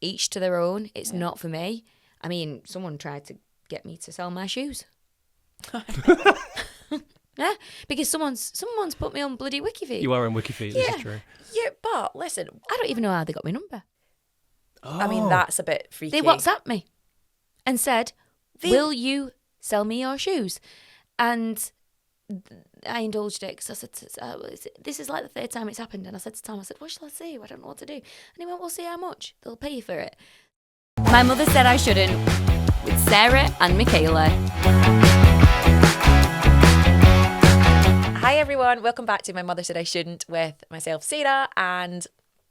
each to their own. It's not for me. I mean, someone tried to get me to sell my shoes. Yeah, because someone's put me on bloody WikiFeet. You are on WikiFeet, this is true. Yeah, but listen, I don't even know how they got my number. Oh. I mean, that's a bit freaky. They WhatsApped me and said, will you sell me your shoes? And I indulged it because I said, this is like the third time it's happened. And I said to Tom, what shall I say? I don't know what to do. And he went, we'll see how much. They'll pay you for it. My mother said I shouldn't, with Sarah and Michaela. Hi everyone, welcome back to My Mother Said I Shouldn't with myself, Sarah, and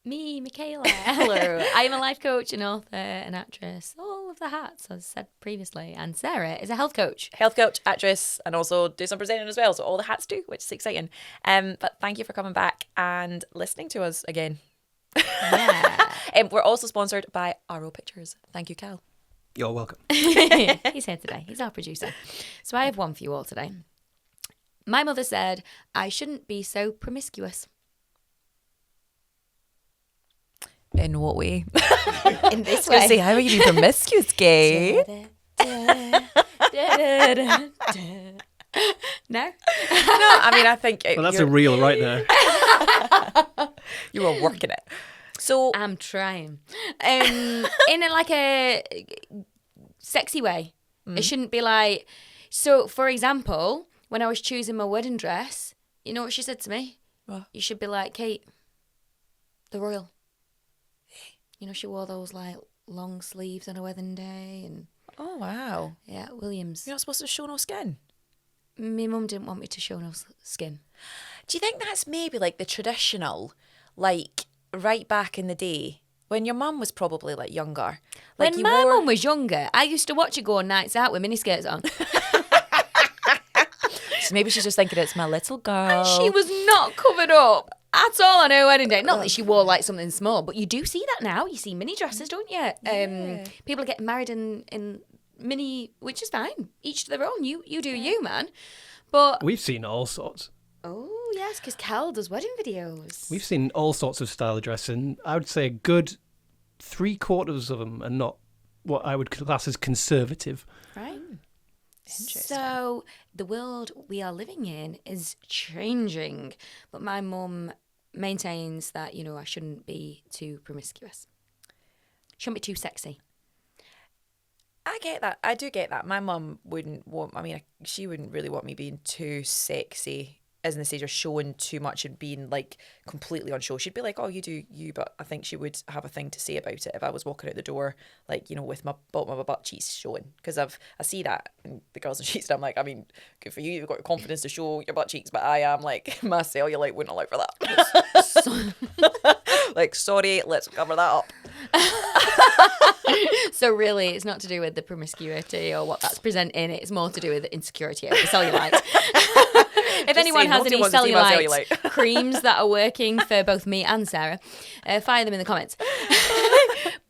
Me, Michaela. Hello. I am a life coach, an author, an actress, all of the hats, as said previously. And Sarah is a health coach. health coach, actress, and also do some presenting as well. So all the hats do, which is exciting. But thank you for coming back and listening to us again. Yeah. We're also sponsored by RO Pictures. Thank you, Cal. You're welcome. He's here today. He's our producer. So I have one for you all today. My mother said I shouldn't be so promiscuous. In what way? In this I was going to way. say, how are you being promiscuous, gay? No? No, I mean, I think Well, that's a reel right there. you were working it. So I'm trying. In a sexy way. It shouldn't be like... So, for example, when I was choosing my wedding dress, you know what she said to me? What? You should be like Kate, the royal. You know, she wore those like long sleeves on her wedding day, and oh wow, yeah, Williams. you're not supposed to show no skin. My mum didn't want me to show no skin. Do you think that's maybe like the traditional, like right back in the day when your mum was probably like younger? Like When you my wore... mum was younger, I used to watch her go on nights out with miniskirts on. So maybe she's just thinking it's my little girl. And she was not covered up at all on her wedding day. Not that she wore like something small, but you do see that now. You see mini dresses, don't you? People are getting married in mini, which is fine. Each to their own. You do you, man. But We've seen all sorts. oh yes, because Cal does wedding videos. We've seen all sorts of style of dress, and I would say a good 3/4 of them are not what I would class as conservative. Right. Interesting. So the world we are living in is changing, but my mum maintains that, you know, I shouldn't be too promiscuous. Shouldn't be too sexy. I get that. I do get that. My mum wouldn't want... I mean, she wouldn't really want me being too sexy as in the stage of showing too much and being like completely on show. She'd be like, oh, you do you, but I think she would have a thing to say about it if I was walking out the door, like, you know, with my bottom of my butt cheeks showing. Because I see that in the girls and sheets, and I'm like, I mean, good for you, you've got the confidence to show your butt cheeks, but I am like, my cellulite wouldn't allow for that. Like, sorry, let's cover that up. So really, it's not to do with the promiscuity or what that's presenting. It's more to do with the insecurity of the cellulite. If anyone has any cellulite creams that are working for both me and Sarah, fire them in the comments.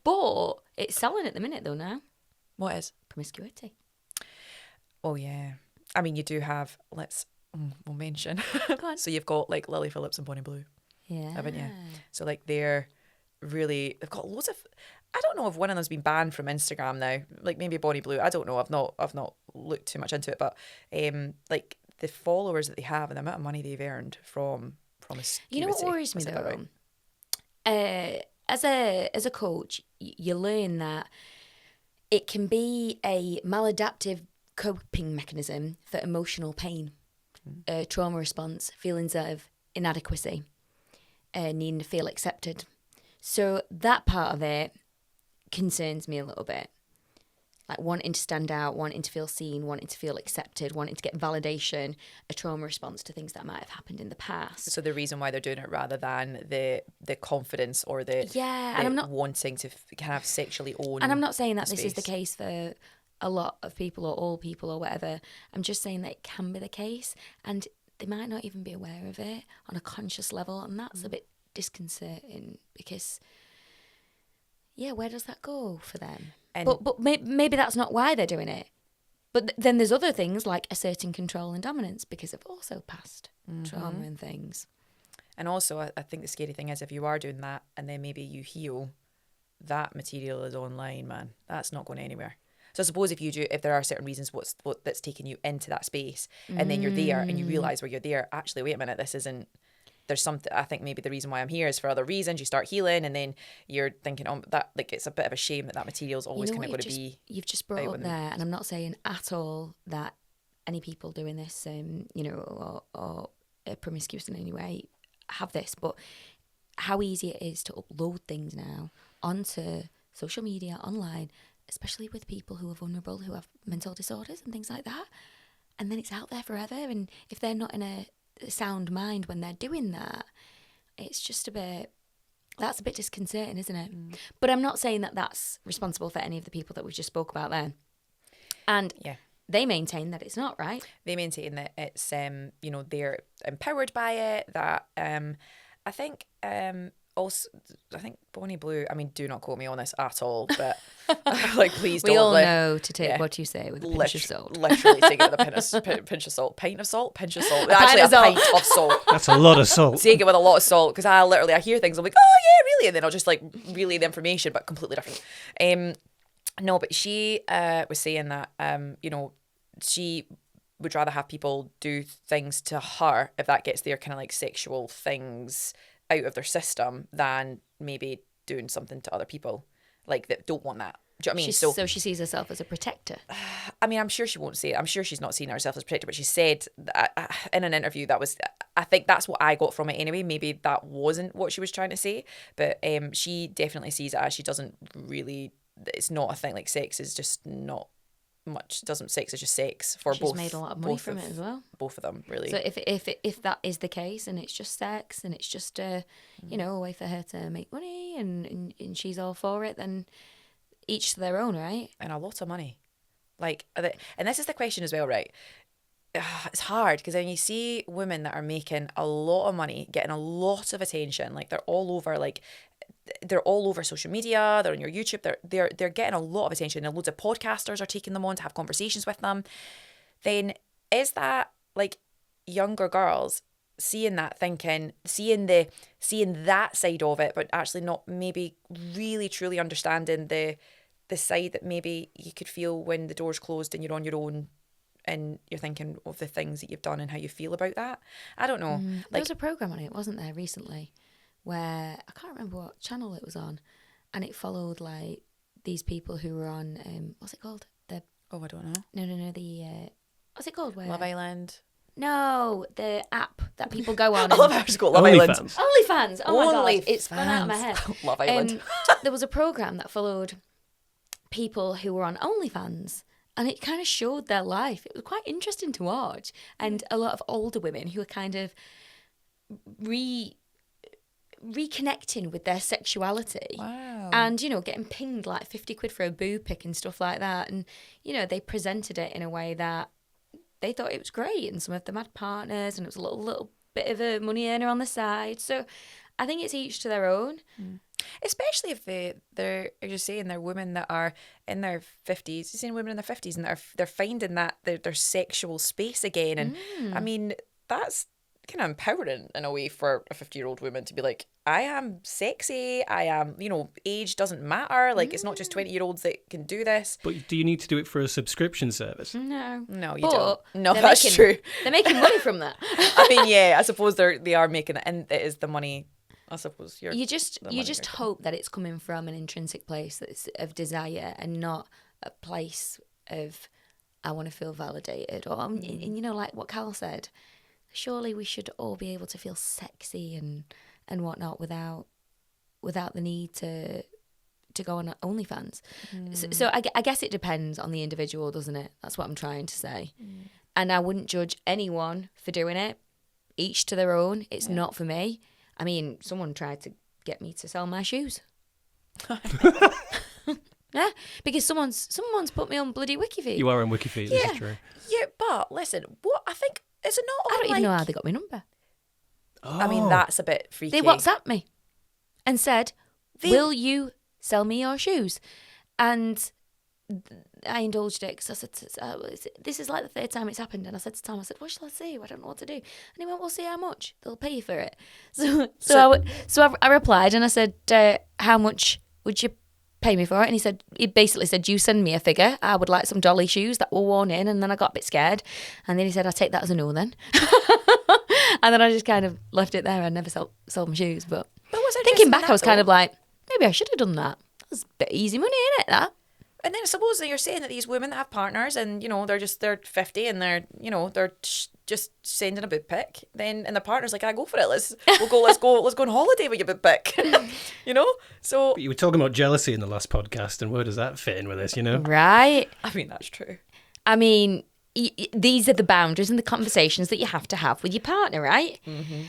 But it's selling at the minute, though, now. What is? Promiscuity. Oh, yeah. I mean, you do have, we'll mention. Go on. So you've got like Lilly, Phillips and Bonnie Blue, Yeah. haven't you? So like they've got loads of, I don't know if one of them's been banned from Instagram now, like maybe Bonnie Blue. I don't know. I've not looked too much into it, but like the followers that they have and the amount of money they've earned from promiscuity. You know what worries me, Is that though? right? As a coach, you learn that it can be a maladaptive coping mechanism for emotional pain, trauma response, feelings of inadequacy, needing to feel accepted. So that part of it concerns me a little bit. Like wanting to stand out, wanting to feel seen, wanting to feel accepted, wanting to get validation, a trauma response to things that might have happened in the past. So the reason why they're doing it rather than the confidence or the and I'm not wanting to kind of sexually own. And I'm not saying that this is space. the case for a lot of people or all people or whatever. I'm just saying that it can be the case, and they might not even be aware of it on a conscious level, and that's a bit disconcerting because, yeah, where does that go for them? But maybe that's not why they're doing it. But then there's other things like asserting control and dominance because of also past trauma and things. And also, I think the scary thing is if you are doing that and then maybe you heal that material is online, man. That's not going anywhere. So I suppose if there are certain reasons that's taken you into that space, and then you're there and you realise where you're there, actually, wait a minute, this isn't, there's something, I think maybe the reason why I'm here is for other reasons. You start healing, and then you're thinking, oh, that, like, it's a bit of a shame that material is always kind of going to be. You've just brought up there, and I'm not saying at all that any people doing this, or promiscuous in any way have this, but how easy it is to upload things now onto social media, online, especially with people who are vulnerable, who have mental disorders and things like that. And then it's out there forever. And if they're not in a sound mind when they're doing that, it's just that's a bit disconcerting, isn't it? But I'm not saying that that's responsible for any of the people that we just spoke about there. And they maintain that it's not, right? They maintain that it's, they're empowered by it, that I think also, I think Bonnie Blue, I mean, do not quote me on this at all, but like, please don't. We all know to take what you say with a pinch of salt. Literally take it with a pinch of salt. Pint of salt? Pinch of salt. Actually, a pint of salt. That's a lot of salt. Take it with a lot of salt, because I hear things, I'm like, oh yeah, really? And then I'll just like relay the information, but completely different. No, but she was saying that, she would rather have people do things to her if that gets their kind of like sexual things out of their system, than maybe doing something to other people like that don't want that. Do you know what I mean? So she sees herself as a protector. I mean, I'm sure she won't say it. I'm sure she's not seeing herself as a protector, but she said that, in an interview, I think that's what I got from it anyway. Maybe that wasn't what she was trying to say, but she definitely sees it as she doesn't really, it's not a thing. Like, sex is just not much, sex is just sex for both. She's made a lot of money from it as well. Both of them, really. So if that is the case, and it's just sex, and it's just a way for her to make money, and she's all for it, then each to their own, right? And a lot of money. Like, and this is the question as well, right? It's hard, because then you see women that are making a lot of money, getting a lot of attention, like they're all over social media, they're on your YouTube, they're getting a lot of attention, and loads of podcasters are taking them on to have conversations with them. Then is that like younger girls seeing that, thinking, seeing that side of it, but actually not maybe really truly understanding the side that maybe you could feel when the door's closed and you're on your own, and you're thinking of the things that you've done and how you feel about that? I don't know. There was a programme on it, wasn't there, recently, where I can't remember what channel it was on, and it followed like these people who were on what's it called? I don't know. No, what's it called? Where? Love Island. No, the app that people go on. I love how it's called Love Island. OnlyFans. Oh my god, it's gone out of my head. Love Island. There was a programme that followed people who were on OnlyFans, and it kind of showed their life. It was quite interesting to watch, and a lot of older women who were kind of reconnecting with their sexuality. Wow. And, getting pinged like 50 quid for a boob pic and stuff like that. And, they presented it in a way that they thought it was great. And some of them had partners, and it was a little bit of a money earner on the side. So I think it's each to their own. Especially if they're just saying they're women that are in their 50s. You're saying women in their 50s, and they're finding that their sexual space again. And I mean, that's kind of empowering in a way for a 50-year-old woman to be like, I am sexy, I am, age doesn't matter, like it's not just 20-year-olds that can do this. But do you need to do it for a subscription service? No, you don't. No, that's true. They're making money from that. I mean, yeah, I suppose they are making it, and it is the money. I suppose you just hope that it's coming from an intrinsic place that's of desire, and not a place of I want to feel validated, or and like what Cal said. Surely we should all be able to feel sexy and whatnot without the need to go on OnlyFans. So I guess it depends on the individual, doesn't it? That's what I'm trying to say. And I wouldn't judge anyone for doing it. Each to their own. It's not for me. I mean, someone tried to get me to sell my shoes. Yeah, because someone's put me on bloody WikiFeet. You are on WikiFeet, this is true. Yeah, but listen, what I think, is it not? I don't even know how they got my number. Oh. I mean, that's a bit freaky. They WhatsApped me and said, will you sell me your shoes? And I indulged it, because I said, this is like the third time it's happened. And I said to Tom, what shall I say? I don't know what to do. And he went, well, see how much. They'll pay you for it. So I replied, and I said, how much would you pay me for it. And he basically said, you send me a figure. I would like some dolly shoes that were worn in. And then I got a bit scared. And then he said, I'll take that as a no then. And then I just kind of left it there. I never sold my shoes. But thinking back, I was kind of like, maybe I should have done that. That was a bit easy money, innit, that? And then I suppose that you're saying that these women that have partners and, you know, they're 50 and they're just sending a boob pic. Then, and the partner's like, go for it. Let's go on holiday with your boob pic. You know? So. But you were talking about jealousy in the last podcast, and where does that fit in with this, you know? Right. I mean, that's true. I mean, these are the boundaries and the conversations that you have to have with your partner, right? Mm-hmm.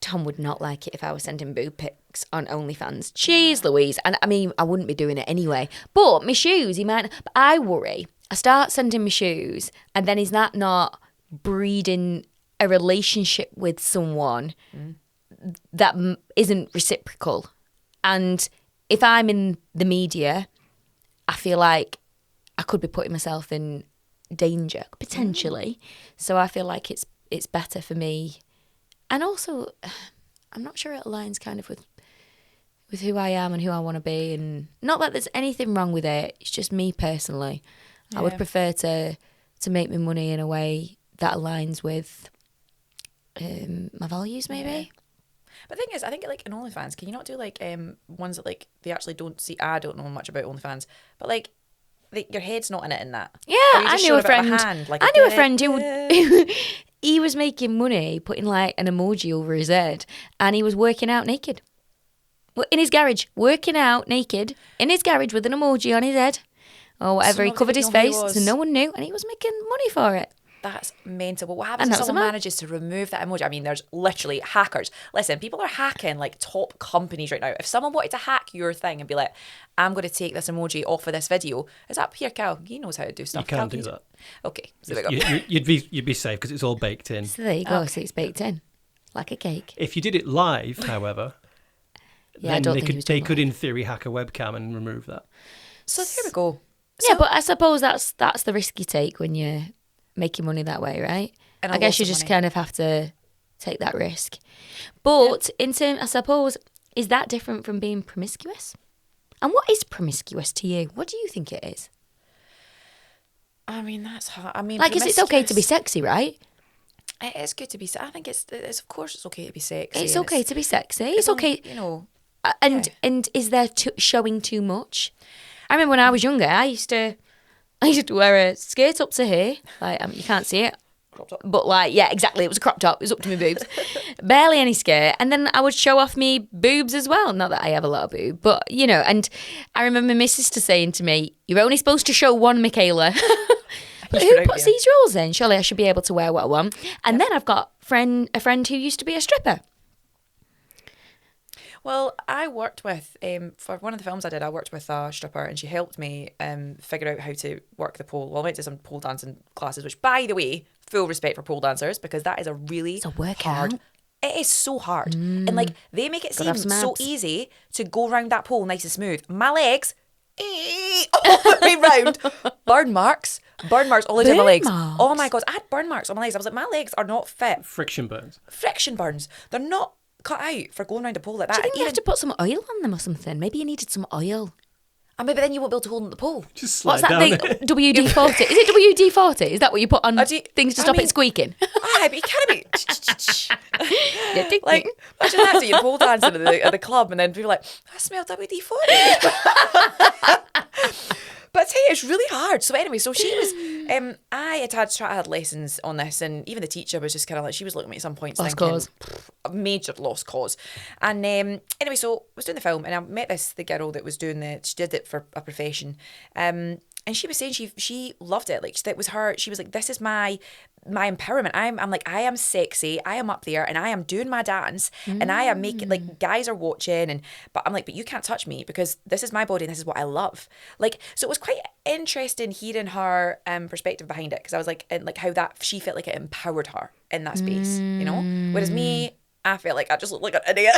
Tom would not like it if I was sending boob pics on OnlyFans. Jeez Louise. And I mean, I wouldn't be doing it anyway. But my shoes, he might. But I worry. I start sending my shoes, and then is that not breeding a relationship with someone that isn't reciprocal? And if I'm in the media, I feel like I could be putting myself in danger, potentially. So I feel like it's better for me. And also, I'm not sure it aligns kind of with who I am and who I want to be. And not that there's anything wrong with it. It's just me personally. Yeah. I would prefer to make my money in a way that aligns with my values, maybe. Yeah. But the thing is, I think like in OnlyFans, can you not do like ones that like they actually don't see? I don't know much about OnlyFans, but like your head's not in it in that. Yeah, I knew a friend. I knew a friend who he was making money putting like an emoji over his head, and he was working out naked in his garage, working out naked in his garage with an emoji on his head or whatever. He covered his face, so no one knew, and he was making money for it. That's mental. But what happens if someone manages to remove that emoji? I mean, there's literally hackers. Listen, people are hacking like top companies right now. If someone wanted to hack your thing and be like, I'm going to take this emoji off of this video, is that here, Cal? He knows how to do stuff. You can't do that. Okay, so there we go. You'd be safe because it's all baked in. So there you go. Okay. So it's baked in, like a cake. If you did it live, however, then they could in theory hack a webcam and remove that. So there we go. Yeah, but I suppose that's the risk you take when you're making money that way, right? And I guess you just kind of have to take that risk. But in terms, I suppose, is that different from being promiscuous? And what is promiscuous to you? What do you think it is? I mean, that's hard. I mean, like, it's okay to be sexy, right? It is good to be. I think it's of course it's okay to be sexy. It's okay to be sexy. It's okay, you know. And is there showing too much? I remember when I was younger, I used to wear a skirt up to here. Like, you can't see it. Crop top. But like, yeah, exactly. It was a crop top. It was up to my boobs. Barely any skirt. And then I would show off me boobs as well. Not that I have a lot of boob, but you know. And I remember my sister saying to me, "You're only supposed to show one, Michaela." But who puts these rules in? Surely I should be able to wear what I want. And then I've got a friend who used to be a stripper. Well, I worked with, for one of the films I did, I worked with a stripper and she helped me figure out how to work the pole. Well, I went to some pole dancing classes, which, by the way, full respect for pole dancers, because that is a really hard. It is so hard. And like, they make it seem so easy to go around that pole nice and smooth. My legs, all the way round. Burn marks all over my legs. Oh my God, I had burn marks on my legs. I was like, my legs are not fit. Friction burns. They're not cut out for going around a pole like that. Do you think you have to put some oil on them or something? Maybe you needed some oil. And maybe then you won't be able to hold on the pole. Just slide What's that down thing? WD-40. Is it WD-40? Is that what you put on things to stop it squeaking? Aye, but you can't be... Like, imagine that doing pole dancing at the club and then people are like, I smell WD-40. But I tell you, it's really hard. So anyway, so she was, I had lessons on this, and even the teacher was just kind of like, she was looking at me at some points thinking, a major lost cause. And anyway, so I was doing the film, and I met the girl that was doing she did it for a profession. And she was saying she loved it. Like, that was her. She was like, this is my empowerment. I'm like, I am sexy. I am up there and I am doing my dance and I am making, like, guys are watching, but I'm like, but you can't touch me because this is my body and this is what I love. Like, so it was quite interesting hearing her perspective behind it, because I was like, and like how that she felt like it empowered her in that space, you know? Whereas me, I felt like I just looked like an idiot.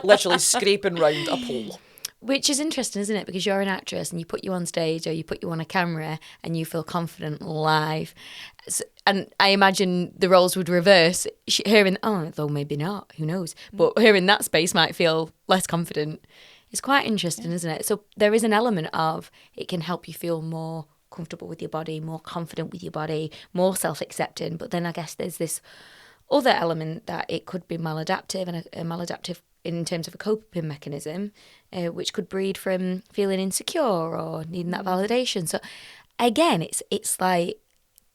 Literally scraping round a pole. Which is interesting, isn't it? Because you're an actress and you put you on stage or you put you on a camera and you feel confident live. So, and I imagine the roles would reverse. Though maybe not, who knows? But her in that space might feel less confident It's quite interesting, isn't it? So there is an element of it can help you feel more comfortable with your body, more confident with your body, more self-accepting. But then I guess there's this other element that it could be maladaptive, and a maladaptive in terms of a coping mechanism, which could breed from feeling insecure or needing that validation. So again, it's like,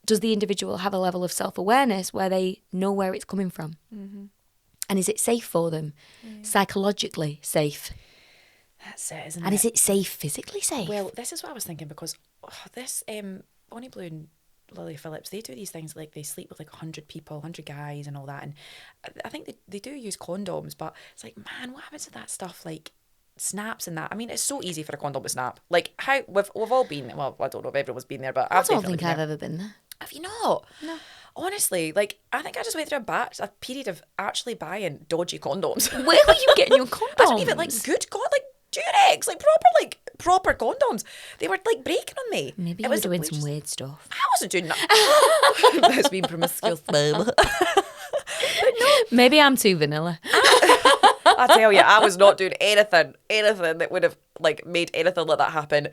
does the individual have a level of self-awareness where they know where it's coming from? Mm-hmm. And is it safe for them? Psychologically safe? That's it, isn't it? And is it safe, physically safe? Well, this is what I was thinking, because this Bonnie Blue and Lilly Phillips, they do these things like they sleep with like 100 people, 100 guys and all that. And I think they do use condoms, but it's like, man, what happens to that stuff? Like snaps and that. I mean, it's so easy for a condom to snap. Like how we've all been, well, I don't know if everyone's been there, but I I've don't definitely think been I've there. ever been there. Have you not? No. Honestly, like I think I just went through a period of actually buying dodgy condoms. Where were you getting your condoms? I don't even like like Durex, like proper condoms. They were like breaking on me. Maybe It you were was doing just- some weird stuff. I wasn't doing that. That's being promiscuous. Maybe I'm too vanilla. I tell you, I was not doing anything that would have like made anything like that happen.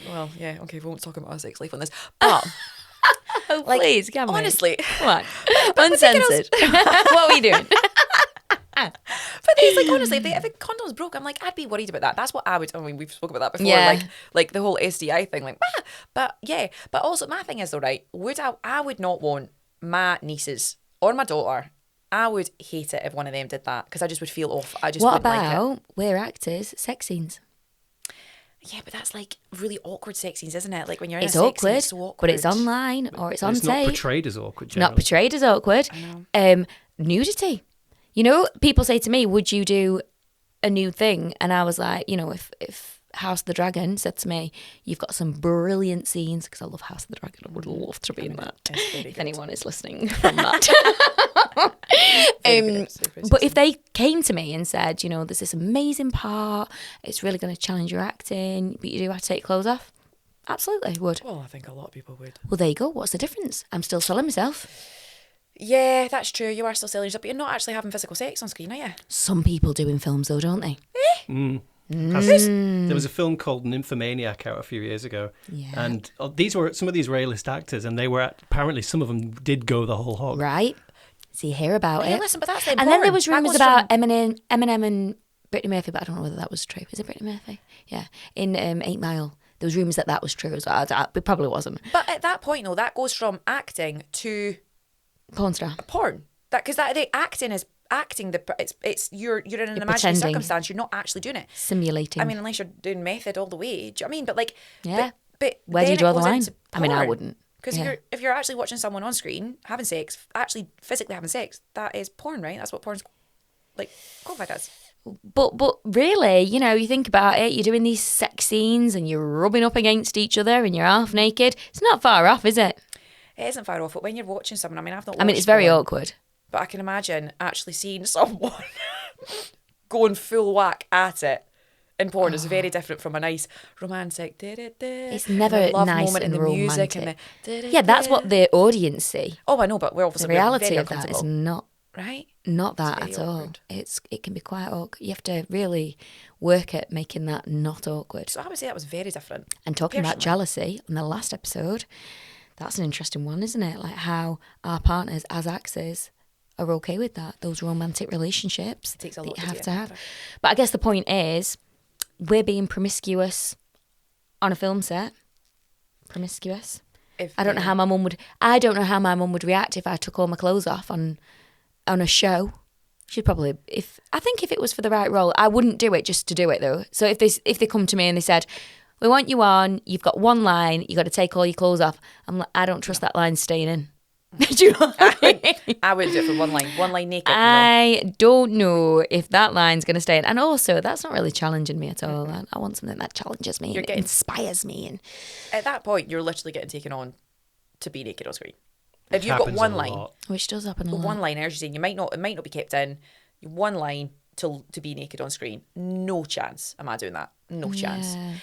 Well, yeah, okay, we won't talk about our sex life on this, but Oh, like, please, can we? honestly, What? Uncensored. What are we doing? but it's like honestly, if the condoms broke, I'm like, I'd be worried about that. That's what I would. I mean, we've spoken about that before, Yeah. like the whole STI thing, like, but yeah, but also my thing is though, right? I would not want my nieces or my daughter. I would hate it if one of them did that because I just would feel off. I just What wouldn't like it. about we're actors, sex scenes? Yeah, but that's like really awkward sex scenes, isn't it? Like when you're in It's a sex awkward, scene, it's so awkward. but it's online or it's on It's not tape. portrayed as awkward. It's not Generally. portrayed as awkward. Nudity. You know, people say to me, would you do a nude thing? And I was like, you know, if House of the Dragon said to me, you've got some brilliant scenes, because I love House of the Dragon. I would love to be in that. It's very If good. anyone is listening from that. Very good episode, very But sexy. if they came to me and said, you know, there's this amazing part, it's really going to challenge your acting, but you do have to take your clothes off, absolutely would. Well, I think a lot of people would. Well, there you go. What's the difference? I'm still selling myself. Yeah, that's true. You are still selling yourself, but you're not actually having physical sex on screen, are you? Some people do in films, though, don't they? There was a film called Nymphomaniac out a few years ago, Yeah. and these were some of these realist actors, and they were apparently some of them did go the whole hog. Right? So you hear about Hey, it. listen, but that's the And then there important. was That rumours goes about from- Eminem and Brittany Murphy, but I don't know whether that was true. Is it Brittany Murphy? Yeah. In 8 Mile. There was rumours that was true as well. It probably wasn't. But at that point, though, that goes from acting to Porn star. porn. That because the acting is acting. It's you're in an imaginary pretending. circumstance. You're not actually doing it. Simulating. I mean, unless you're doing method all the way. Do you know what I mean? But like, Yeah. But Where do then you draw it the goes line? into I mean, I porn. wouldn't. Because Yeah. if you're actually watching someone on screen having sex, actually physically having sex, that is porn, right? That's what porn's like qualified as. But really, you know, you think about it, you're doing these sex scenes and you're rubbing up against each other and you're half naked. It's not far off, is it? It isn't far off, but when you're watching someone, I mean, I've not. I mean, watched it's very porn, awkward. But I can imagine actually seeing someone going full whack at it in porn is very different from a nice romantic. It's never love nice moment and and the music and romantic. the. Yeah, that's what the audience see. Oh, I know, but we're The obviously reality very of that is uncomfortable, not right? that very at all. awkward. It can be quite awkward. You have to really work at making that not awkward. So I would say that was very different. And talking about Personally. jealousy on the last episode, that's an interesting one, isn't it? Like how our partners as actors are okay with that, those romantic relationships takes a that lot you to have do to it. have. But I guess the point is, we're being promiscuous on a film set. Promiscuous. If I don't know how my mum would. I don't know how my mum would react if I took all my clothes off on a show. She'd probably, if it was for the right role, I wouldn't do it just to do it though. So if they come to me and they said, "We want you on. You've got one line. You got to take all your clothes off." I'm like, I don't trust that line staying in. Do you know what I mean? I would do it for one line naked. No. I don't know if that line's going to stay in. And also, that's not really challenging me at all. I want something that challenges me, and getting- inspires me. And At that point, you're literally getting taken on to be naked on screen. If It you've got happens one a line, lot. which does happen a lot. one line, as you're saying, it might not be kept in. One line to be naked on screen. No chance am I doing that. No chance. Yeah.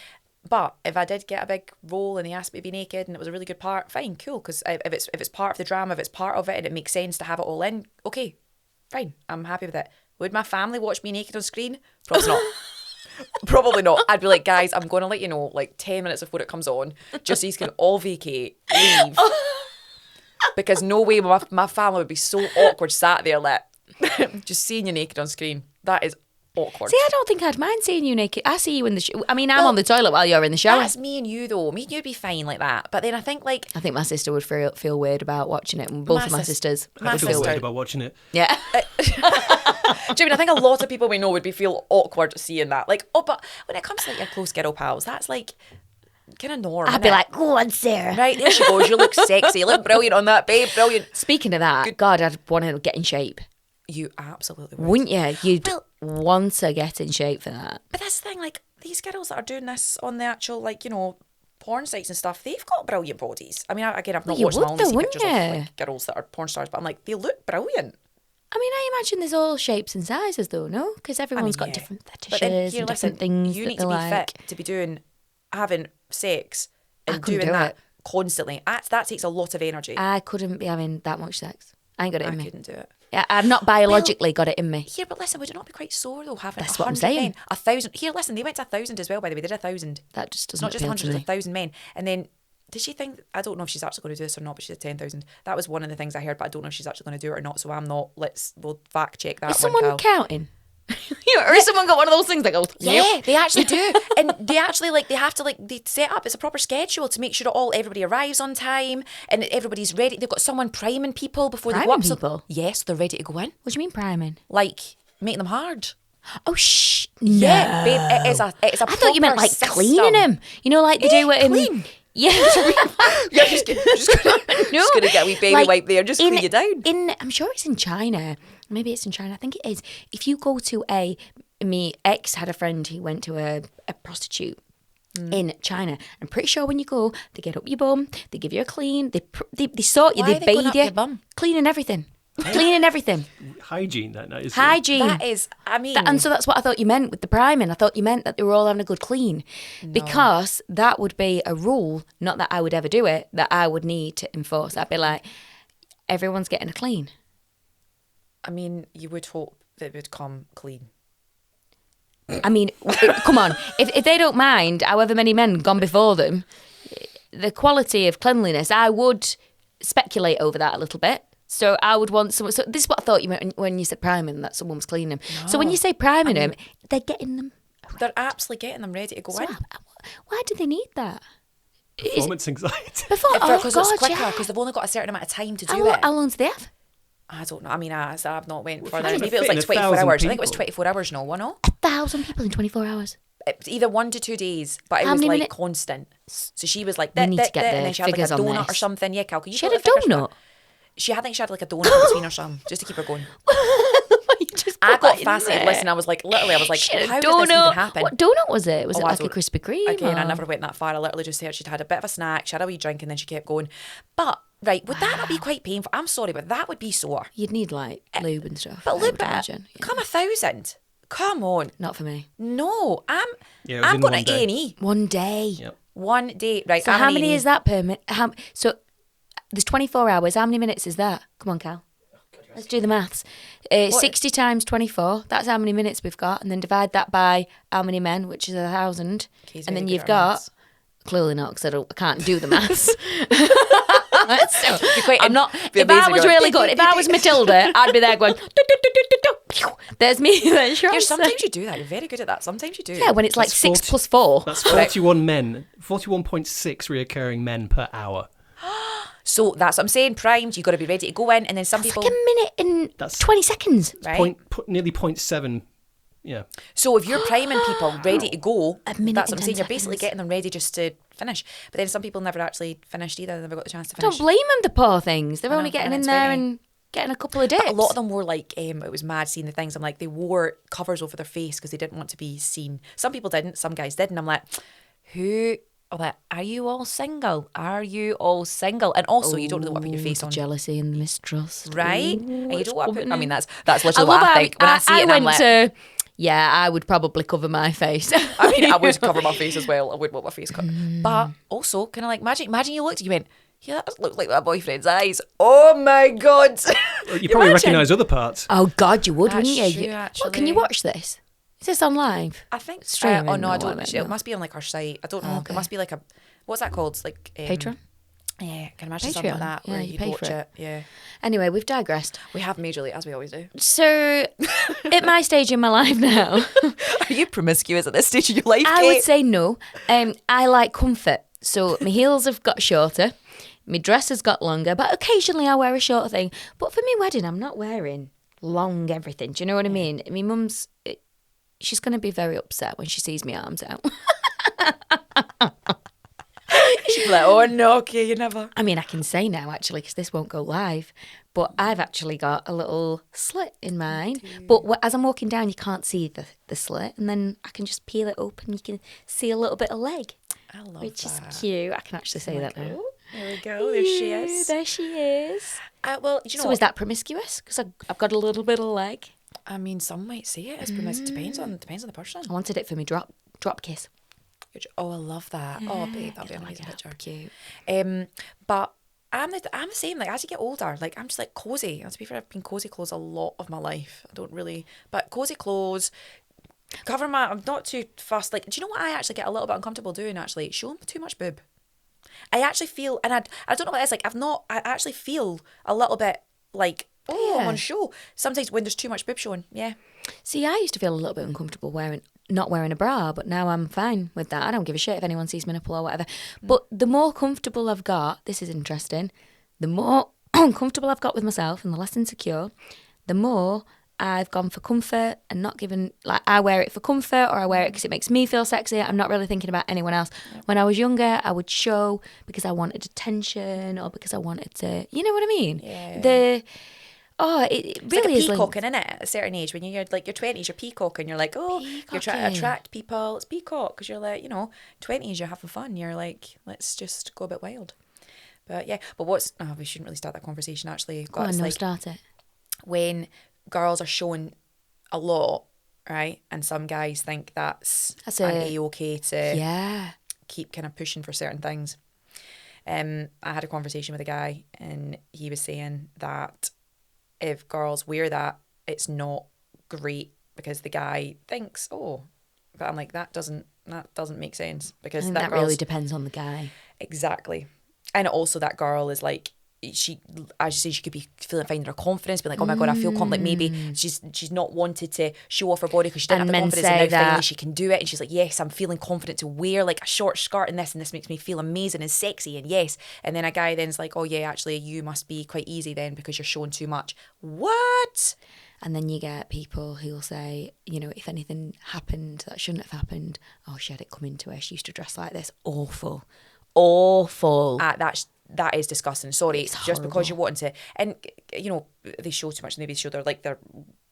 But if I did get a big role and they asked me to be naked and it was a really good part, fine, cool. Because if it's part of the drama, if it's part of it and it makes sense to have it all in, okay, fine, I'm happy with it. Would my family watch me naked on screen? Probably not. Probably not. I'd be like, guys, I'm going to let you know like 10 minutes before it comes on, just so you can all vacate, leave. Because no way my family would be so awkward sat there like, just seeing you naked on screen. That is awkward. See, I don't think I'd mind seeing you naked. I see you in the I mean, I'm on the toilet while you're in the shower. That's me and you though. Me and you'd be fine like that. But then I think like... I think my sister would feel weird about watching it. And both of my sisters. I would feel weird about watching it. Yeah. Do you mean, I think a lot of people we know would feel awkward seeing that. Like, oh, but when it comes to like your close girl pals, that's like kind of normal. I'd be like, go on, Sarah. Right, there she goes. You look sexy. You look brilliant on that, babe. Brilliant. Speaking of that, God, I'd want to get in shape. You absolutely would. Wouldn't you? You'd want to get in shape for that. But that's the thing, like, these girls that are doing this on the actual, like, you know, porn sites and stuff, they've got brilliant bodies. I mean, again, I've not watched them. I only see pictures of like, girls that are porn stars, but I'm like, they look brilliant. I mean, I imagine there's all shapes and sizes, though, no? Because everyone's got different fetishes and different things. You need to be fit to be having sex and doing that constantly. That takes a lot of energy. I couldn't be having that much sex. I ain't got it in me. I couldn't do it. Yeah, I've not biologically got it in me. Here, but listen, would it not be quite sore though having That's 100 what I'm saying. men? 1,000. Here, listen, they went to 1,000 as well. By the way, they did 1,000. That just doesn't. Not just appeal 100, to me. 1,000 men. And then, did she think? I don't know if she's actually going to do this or not, but she did 10,000. That was one of the things I heard, but I don't know if she's actually going to do it or not. So I'm not. We'll fact check that. Is someone Cal. counting? Or has someone got one of those things that goes? Yeah, they actually do, and they actually they have to they set up. It's a proper schedule to make sure that everybody arrives on time and everybody's ready. They've got someone priming people before they go up. People? Yes, they're ready to go in. What do you mean priming? Like making them hard. Oh Yeah, babe, it is a. I thought you meant like system. cleaning them. You know, like they do it in. Clean. Yeah. Yeah, just gonna get a wee baby wipe there, just clean you down. I'm sure it's in China. Maybe it's in China. I think it is. If you go to my ex had a friend who went to a prostitute in China. I'm pretty sure when you go, they get up your bum, they give you a clean, they sort you, they bathe you, cleaning everything. Cleaning everything. Hygiene, that is. Hygiene. That is, I mean. And so that's what I thought you meant with the priming. I thought you meant that they were all having a good clean. No. Because that would be a rule, not that I would ever do it, that I would need to enforce. I'd be like, everyone's getting a clean. I mean, you would hope that it would come clean. I mean, come on. If they don't mind however many men gone before them, the quality of cleanliness, I would speculate over that a little bit. So I would want someone. So this is what I thought you meant when you said priming, that someone was cleaning them. No. So when you say priming them, they're getting them. They're absolutely getting them ready to go in. Why do they need that? Performance anxiety. Because it's quicker, because they've only got a certain amount of time to do it. How long do they have? I don't know. I mean, I've not went further. Maybe it was like 24 hours. I think it was 24 hours. No, what? No? 1,000 people in 24 hours. It's either 1 to 2 days, but it was like constant. So she was like, and then she had like a donut or something. Yeah, Cal, can you she had a donut? I think she had like a donut in between or something, just to keep her going. I got fascinated. Listen, I was like, how did this even happen? What donut was it? Was it like a Krispy Kreme? Again, I never went that far. I literally just heard she'd had a bit of a snack, she had a wee drink, and then she kept going. But right, would that not be quite painful? I'm sorry, but that would be sore. You'd need like lube and stuff. But lube, come 1,000. Come on. Not for me. No, I'm going to A&E. 1 day. Yep. 1 day. Right. So how many is that per minute? So there's 24 hours. How many minutes is that? Come on, Cal. Let's do the maths. 60 times 24. That's how many minutes we've got. And then divide that by how many men, which is 1,000. And then you've got... Clearly not, because I can't do the maths. I'm not. If I was really good, if I was Matilda, I'd be there going. There's me. Sometimes you do that. You're very good at that. Sometimes you do. Yeah, when it's like 6 plus 4. That's 41 men. 41.6 reoccurring men per hour. So that's what I'm saying. Primed, you've got to be ready to go in, and then some people like a minute and 20 seconds. Right? Nearly 0.7. Yeah. So if you're priming people ready to go, a minute that's what I'm saying. You're seconds. basically getting them ready just to finish. But then some people never actually finished either. They never got the chance to Don't finish. blame them, the poor things. They're only getting in there and getting a couple of dips. But a lot of them wore like, it was mad seeing the things. I'm like, they wore covers over their face because they didn't want to be seen. Some people didn't. Some guys did. And I'm like, are you all single? Are you all single? And also, you don't really want to put your face on. Jealousy and mistrust. Right? And you don't want to put, I mean, that's literally what I think. When I see it, I'm like... Yeah, I would probably cover my face. I mean, I would cover my face as well. I would want my face cut. But also, kind of like, imagine you looked, you went, yeah, that does look like my boyfriend's eyes. Oh my God. You probably recognise other parts. Oh God, you would, That's wouldn't you? true, actually. What, can you watch this? Is this on live? I think Streaming oh no, I or don't. whatever, It must be on like our site. I don't know. Okay. It must be like a what's that called? It's like Patreon? Yeah, I can imagine something like Patreon. that Yeah, where you you'd pay watch for it. it. Yeah, Anyway, we've digressed. we have majorly as we always do. So, at my stage in my life now, Are you promiscuous at this stage of your life, I Kate? would say no. I like comfort. So, my heels have got shorter, my dress has got longer, but occasionally I wear a short thing. But for my wedding, I'm not wearing long everything. Do you know what I mean? My mum's, she's going to be very upset when she sees my arms out. She'd be like, oh no, okay, you never. I mean, I can say now, actually, because this won't go live, but I've actually got a little slit in mine. But as I'm walking down, you can't see the slit, and then I can just peel it open. You can see a little bit of leg, I love which that. is cute. I can actually say that now. Oh, there we go. There she Yeah, is. There she is. Well, you know So what? is that promiscuous? Because I've got a little bit of leg. I mean, some might say it as promiscuous. Depends on the person. I wanted it for me drop kiss. Oh, I love that. Oh, babe, that'll be an Like amazing a picture. Cute. But I'm the same. Like as you get older, like I'm just like cozy. And to be fair, I've been cozy clothes a lot of my life. I don't really, but cozy clothes. I'm not too fussed. Like, do you know what I actually get a little bit uncomfortable doing? Actually, showing too much boob. I actually feel, and I don't know what it is. Like I actually feel a little bit like, oh, I'm Yeah. on show. Sometimes when there's too much boob showing, yeah. See, I used to feel a little bit uncomfortable not wearing a bra, but now I'm fine with that. I don't give a shit if anyone sees my nipple or whatever. But the more comfortable I've got, this is interesting, the more comfortable I've got with myself and the less insecure, the more I've gone for comfort and not given, like, I wear it for comfort or I wear it because it makes me feel sexy. I'm not really thinking about anyone else. When I was younger, I would show because I wanted attention or because I wanted to, you know what I mean? Yeah. It It's like a really is peacocking, innit? At a certain age, when you're like your 20s, you're peacocking. You're like, oh, you're trying to Peacocking. attract people. It's peacock because you're like, 20s, you're having fun. You're like, let's just go a bit wild. But yeah, but we shouldn't really start that conversation actually. Go But on, it's no, like start it. when girls are showing a lot, right? And some guys think that's That's an it. A-okay to Yeah. keep kind of pushing for certain things. I had a conversation with a guy and he was saying that if girls wear that, it's not great because the guy thinks, oh, but I'm like, that doesn't make sense I because think that that girl's really depends on the guy. exactly. And also that girl is like, she, as you say, she could be finding her confidence, being like, oh my God, I feel confident. Like maybe she's not wanted to show off her body because she didn't And have the men confidence, say and now finally that- she can do it. And she's like, yes, I'm feeling confident to wear like a short skirt and this makes me feel amazing and sexy and yes. And then a guy then's like, oh yeah, actually you must be quite easy then because you're showing too much. What? And then you get people who'll say, if anything happened that shouldn't have happened, oh, she had it come into her. She used to dress like this. Awful. Awful. That is disgusting. Sorry, It's just because horrible. you're wanting to, and they show too much. Maybe show their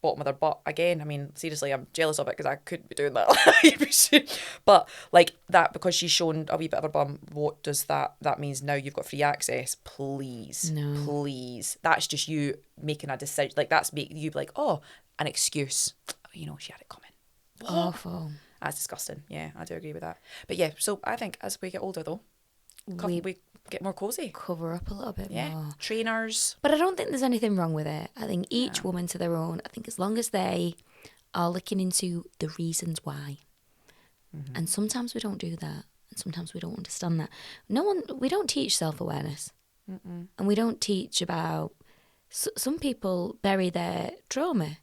bottom of their butt again. I mean, seriously, I'm jealous of it because I couldn't be doing that. But like that, because she's shown a wee bit of her bum. What does that means now? You've got free access. Please, No. please. That's just you making a decision. Like that's make you be like, oh, an excuse. She had it coming. What? Awful. That's disgusting. Yeah, I do agree with that. But yeah, so I think as we get older though, we get more cozy. Cover up a little bit Yeah, more. trainers. But I don't think there's anything wrong with it. I think each woman to their own. I think as long as they are looking into the reasons why. And sometimes we don't do that. And sometimes we don't understand that. We don't teach self-awareness. And we don't teach about, some people bury their trauma.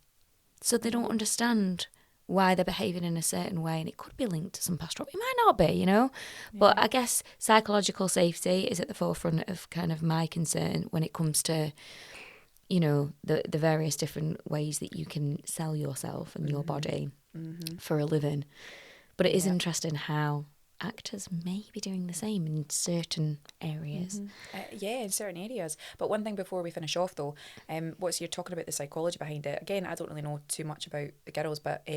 So they don't understand why they're behaving in a certain way. And it could be linked to some past trauma. It might not be, But I guess psychological safety is at the forefront of kind of my concern when it comes to, the various different ways that you can sell yourself and your body for a living. But it is interesting how actors may be doing the same in certain areas. In certain areas. But one thing before we finish off though, you're talking about the psychology behind it. Again, I don't really know too much about the girls, but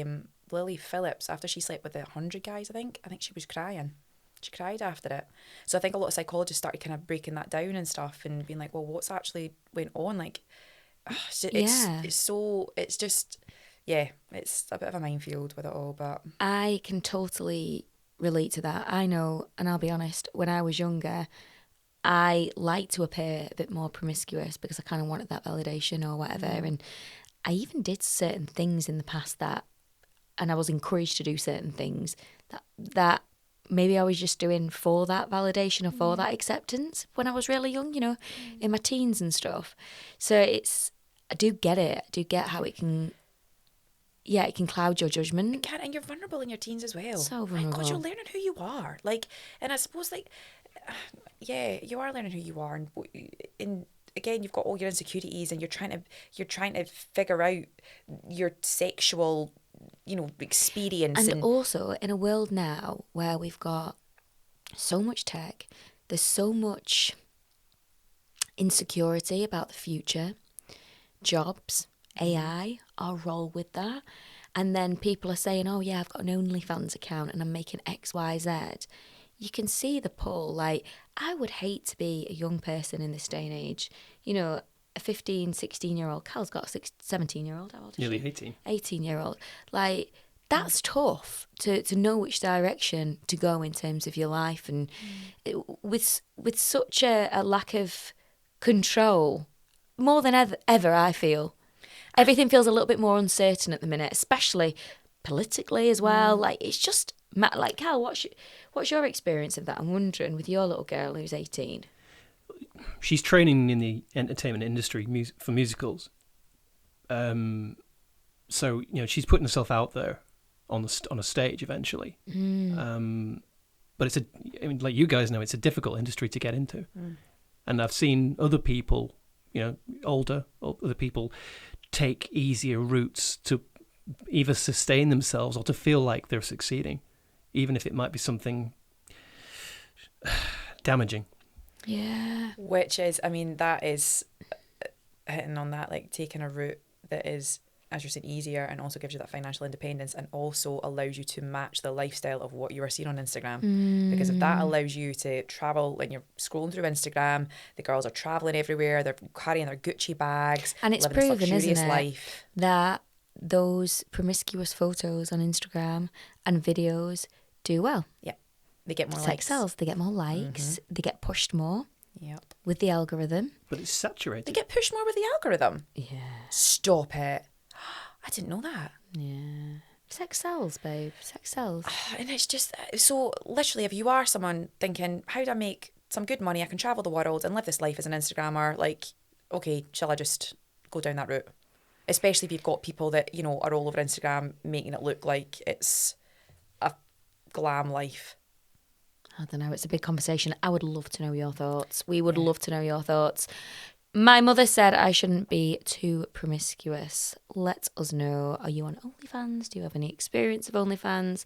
Lilly Phillips, after she slept with 100 guys, I think she was crying. She cried after it. So I think a lot of psychologists started kind of breaking that down and stuff and being like, well, what's actually went on? Like, it's a bit of a minefield with it all, but I can totally relate to that. I know, and I'll be honest, when I was younger, I liked to appear a bit more promiscuous because I kind of wanted that validation or whatever. And I even did certain things in the past that and I was encouraged to do certain things that maybe I was just doing for that validation or for that acceptance when I was really young, you know, in my teens and stuff. So I do get it. I do get how it can cloud your judgment. It can, and you're vulnerable in your teens as well. So My vulnerable. God, you're learning who you are. Like, and I suppose, like, yeah, you are learning who you are, and again, you've got all your insecurities, and you're trying to figure out your sexual, you know, experience. And also in a world now where we've got so much tech, there's so much insecurity about the future, jobs, AI, our role with that. And then people are saying, oh yeah, I've got an OnlyFans account and I'm making X, Y, Z. You can see the pull. Like, I would hate to be a young person in this day and age. You know, a 15, 16-year-old. Cal's got a 17-year-old. How old is Nearly she? 18. 18-year-old. Like, that's tough to know which direction to go in terms of your life. And with such a lack of control, more than ever, I feel. Everything feels a little bit more uncertain at the minute, especially politically as well. Like, it's just, like, Cal, what's your experience of that? I'm wondering, with your little girl who's 18. She's training in the entertainment industry for musicals. So, you know, she's putting herself out there on a stage eventually. But I mean, like you guys know, it's a difficult industry to get into. And I've seen other people, you know, other people take easier routes to either sustain themselves or to feel like they're succeeding, even if it might be something damaging. Yeah. Which is, I mean, that is hitting on that, like taking a route that is, as you're saying, easier and also gives you that financial independence and also allows you to match the lifestyle of what you are seeing on Instagram. Because if that allows you to travel, when you're scrolling through Instagram, the girls are traveling everywhere, they're carrying their Gucci bags, And it's living proven, this luxurious isn't it, life. that those promiscuous photos on Instagram and videos do well. Yeah. They get more Sex likes. sells, they get more likes, they get pushed more Yep. with the algorithm. But it's saturated. They get pushed more with the algorithm. Yeah. Stop it. I didn't know that. Yeah. Sex sells, babe. Sex sells. And it's just, so literally, if you are someone thinking, how do I make some good money? I can travel the world and live this life as an Instagrammer. Like, okay, shall I just go down that route? Especially if you've got people that, you know, are all over Instagram making it look like it's a glam life. I don't know. It's a big conversation. I would love to know your thoughts. We would love to know your thoughts. My mother said I shouldn't be too promiscuous. Let us know. Are you on OnlyFans? Do you have any experience of OnlyFans?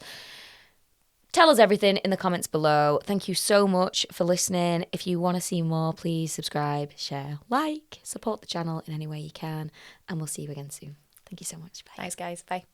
Tell us everything in the comments below. Thank you so much for listening. If you want to see more, please subscribe, share, like, support the channel in any way you can. And we'll see you again soon. Thank you so much. Bye. Thanks, guys. Bye.